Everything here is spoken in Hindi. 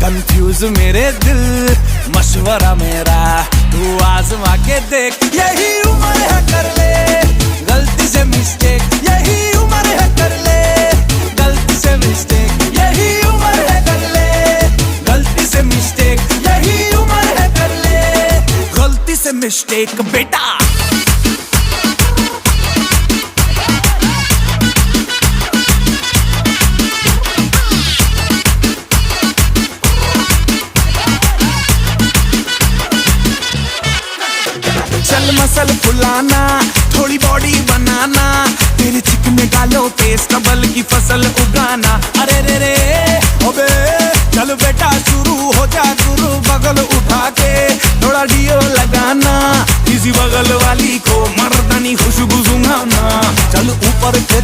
कंफ्यूज मेरे दिल, मशवरा मेरा तू आजमा के देख। यही उम्र है कर ले गलती से मिस्टेक, यही उम्र है कर ले गलती से मिस्टेक, यही उम्र है कर ले गलती से मिस्टेक, यही उम्र है कर ले गलती से मिस्टेक बेटा। चल मसल फुलाना, थोड़ी बॉडी बनाना, तेरे चिकने गालों पे स्टबल की फसल उगाना। अरे रे रे अबे चल बेटा शुरू हो जा गुरु, बगल उठा के थोड़ा डियो लगाना, किसी बगल वाली को मर्दानी खुशबू सुंघाना। चल ऊपर के